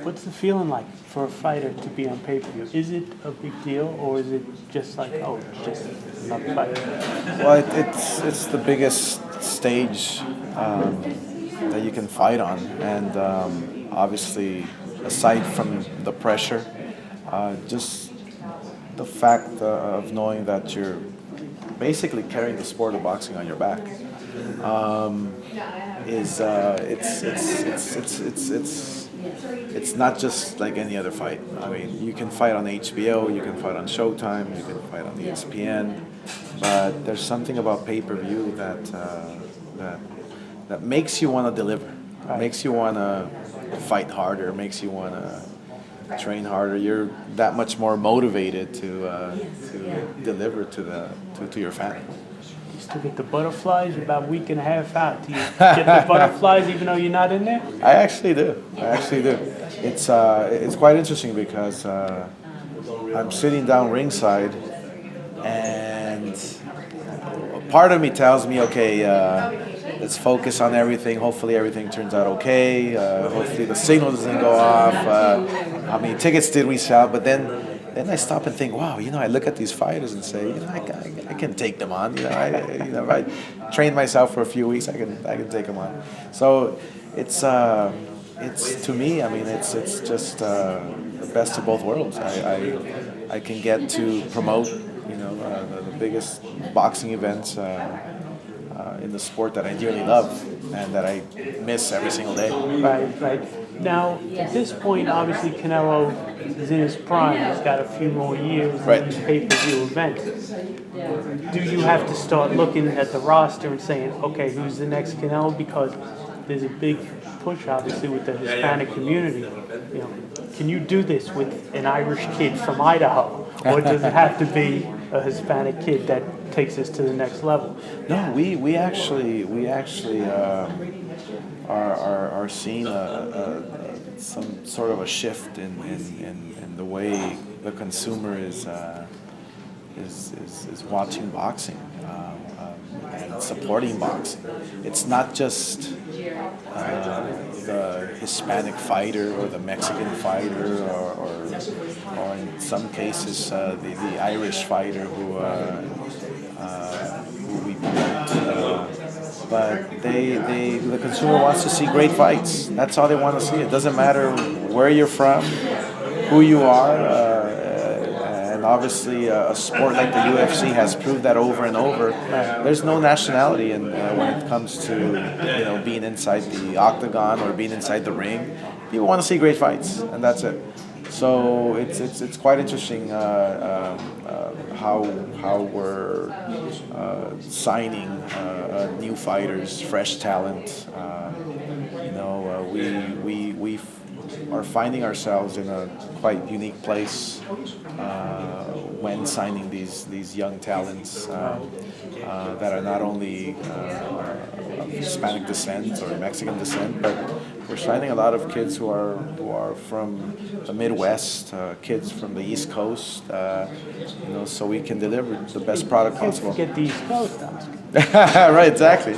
What's the feeling like for a fighter to be on pay-per-view? Is it a big deal, or is it just like, oh, just another fight? Well, it's the biggest stage that you can fight on, and obviously, aside from the pressure, just the fact of knowing that you're basically carrying the sport of boxing on your back is it's not just like any other fight. I mean, you can fight on HBO, you can fight on Showtime, you can fight on ESPN, but there's something about pay-per-view that makes you want to deliver, makes you want to fight harder, makes you want to train harder. You're that much more motivated to deliver to your fan. You still get the butterflies. You're about a week and a half out. Do you get the butterflies even though you're not in there? I actually do. It's quite interesting because I'm sitting down ringside, and part of me tells me, okay, let's focus on everything. Hopefully everything turns out okay. Hopefully the signal doesn't go off. How many tickets did we sell? But then I stop and think, wow, I look at these fighters and say, I can take them on. If I train myself for a few weeks, I can take them on. So it's to me, I mean, it's just the best of both worlds. I can get to promote, the biggest boxing events in the sport that I dearly love and that I miss every single day. Right. Now, at this point, obviously, Canelo is in his prime. He's got a few more years in these pay-per-view events. Do you have to start looking at the roster and saying, okay, who's the next Canelo? Because there's a big push, obviously, with the Hispanic community. Can you do this with an Irish kid from Idaho? Or does it have to be a Hispanic kid that takes us to the next level? No, we actually are seeing some sort of a shift in the way the consumer is watching boxing and supporting boxing. It's not just the Hispanic fighter or the Mexican fighter or in some cases the Irish fighter who we promote. But the consumer wants to see great fights. That's all they want to see. It doesn't matter where you're from, who you are, and obviously a sport like the UFC has proved that over and over. There's no nationality when it comes to being inside the octagon or being inside the ring. People want to see great fights, and that's it. So it's quite interesting how we're signing new fighters, fresh talent. We are finding ourselves in a quite unique place when signing these young talents that are not only of Hispanic descent or Mexican descent, but we're signing a lot of kids who are from the Midwest, kids from the East Coast, so we can deliver the best product possible. Get the East Coast, Oscar. Right, exactly.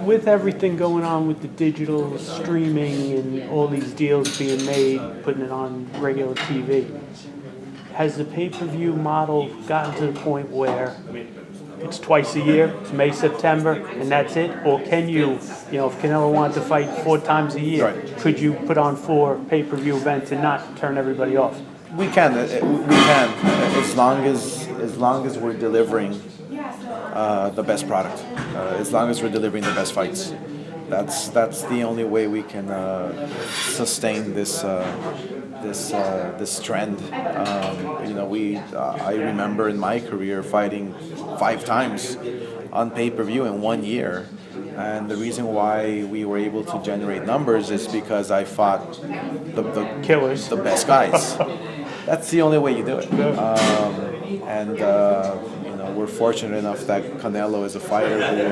With everything going on with the digital streaming and all these deals being made, putting it on regular TV, has the pay-per-view model gotten to the point where it's twice a year, it's May, September, and that's it? Or can you, if Canelo wanted to fight 4 times a year, could you put on 4 pay-per-view events and not turn everybody off? We can, as long as we're delivering the best product, as long as we're delivering the best fights. That's the only way we can sustain this trend. I remember in my career fighting 5 times on pay-per-view in 1 year, and the reason why we were able to generate numbers is because I fought the killers, the best guys. That's the only way you do it. We're fortunate enough that Canelo is a fighter who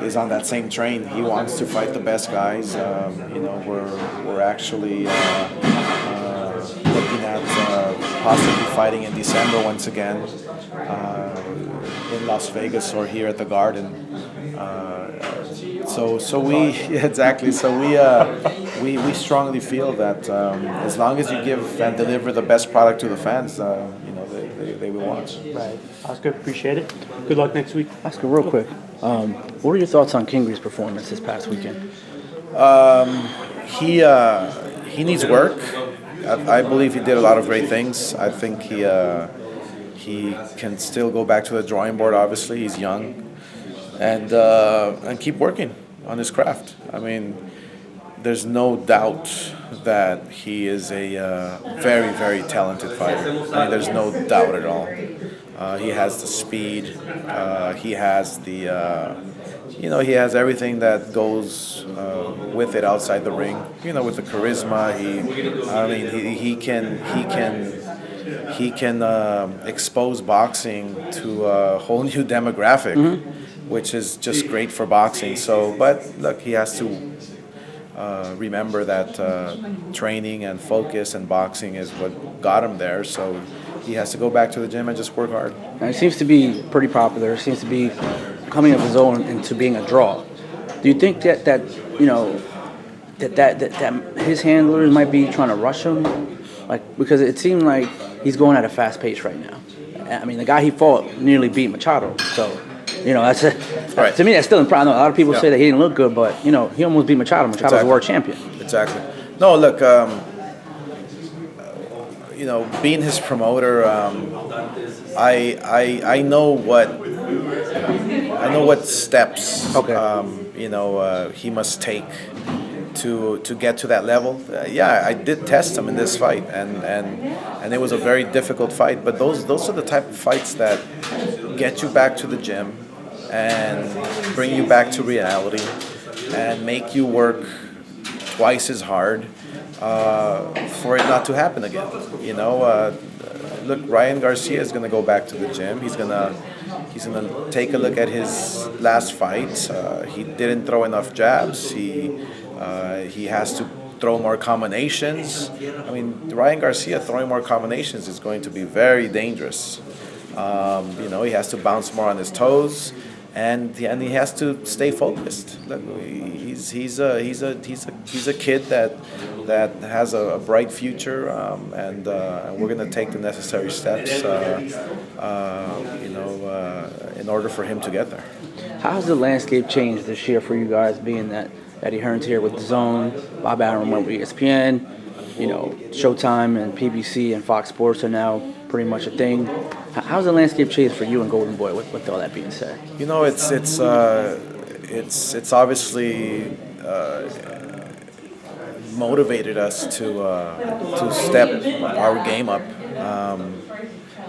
is on that same train. He wants to fight the best guys. We're actually looking at possibly fighting in December once again in Las Vegas or here at the Garden. So we yeah, exactly. So we strongly feel that as long as you give and deliver the best product to the fans, they will watch. Right. Oscar, appreciate it. Good luck next week. Oscar, real quick, what are your thoughts on Kingsley's performance this past weekend? He needs work. I believe he did a lot of great things. I think he can still go back to the drawing board. Obviously, he's young, and keep working on his craft. I mean, there's no doubt that he is a very, very talented fighter. I mean, there's no doubt at all. He has the speed. He has the, he has everything that goes with it outside the ring. With the charisma, he can expose boxing to a whole new demographic, which is just great for boxing. So, but look, he has to remember that training and focus and boxing is what got him there. So he has to go back to the gym and just work hard. Now, he seems to be pretty popular. Seems to be coming of his own into being a draw. Do you think that his handlers might be trying to rush him? Like, because it seemed like he's going at a fast pace right now. I mean, the guy he fought nearly beat Machado. So, that's Right. to me, that's still impressive. A lot of people say that he didn't look good, but, he almost beat Machado. Machado's Exactly. a world champion. Exactly. No, look, being his promoter, I know what steps he must take to get to that level. I did test him in this fight, and it was a very difficult fight. But those are the type of fights that get you back to the gym and bring you back to reality and make you work twice as hard for it not to happen again. Look, Ryan Garcia is going to go back to the gym. He's gonna take a look at his last fight. He didn't throw enough jabs. He has to throw more combinations. I mean, Ryan Garcia throwing more combinations is going to be very dangerous. He has to bounce more on his toes, and he has to stay focused. Look, he's a kid that has a bright future, and we're going to take the necessary steps, in order for him to get there. How has the landscape changed this year for you guys, being that Eddie Hearn's here with DAZN, Bob Arum went with ESPN, Showtime and PBC and Fox Sports are now pretty much a thing. How's the landscape changed for you and Golden Boy with all that being said? It's obviously motivated us to step our game up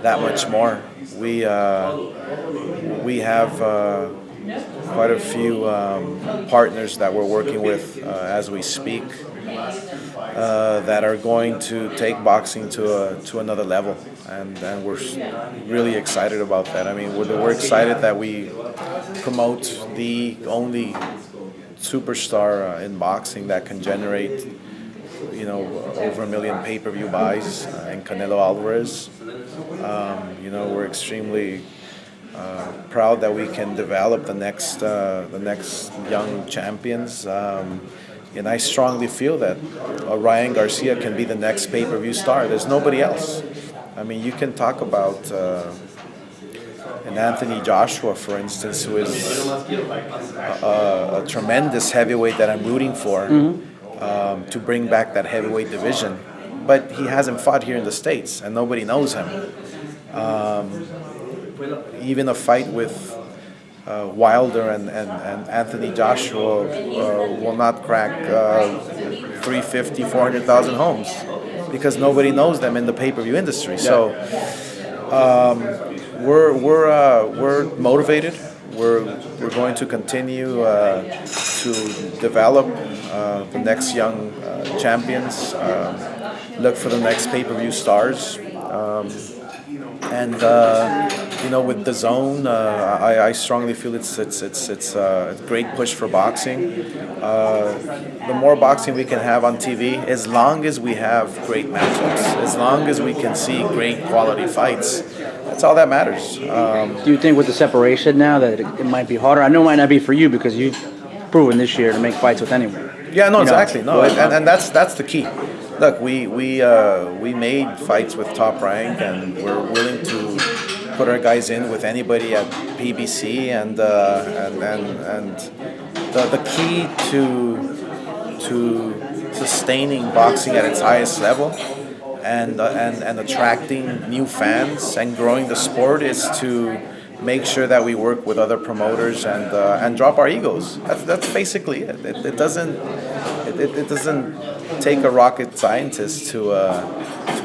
that much more. We have quite a few partners that we're working with as we speak that are going to take boxing to another level, and we're really excited about that. I mean, we're excited that we promote the only superstar in boxing that can generate over 1 million pay-per-view buys in Canelo Alvarez. We're extremely proud that we can develop the next young champions, and I strongly feel that Ryan Garcia can be the next pay-per-view star. There's nobody else. I mean, you can talk about an Anthony Joshua, for instance, who is a tremendous heavyweight that I'm rooting for to bring back that heavyweight division, but he hasn't fought here in the States, and nobody knows him. Even a fight with Wilder and Anthony Joshua will not crack 350, 400,000 homes because nobody knows them in the pay-per-view industry. So we're motivated. We're going to continue to develop the next young champions. Look for the next pay-per-view stars. With DAZN, I strongly feel it's a great push for boxing. The more boxing we can have on TV, as long as we have great matchups, as long as we can see great quality fights, That's all that matters. Do you think with the separation now that it might be harder? I know it might not be for you because you've proven this year to make fights with anyone. Yeah, no, You know, exactly. No, and that's the key. Look, we made fights with Top Rank, and we're willing to put our guys in with anybody at PBC, and the key to sustaining boxing at its highest level and attracting new fans and growing the sport is to make sure that we work with other promoters and drop our egos. That's basically it. It doesn't take a rocket scientist to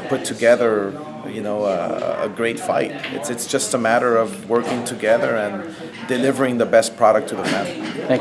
put together a great fight. It's just a matter of working together and delivering the best product to the fan. Thank you.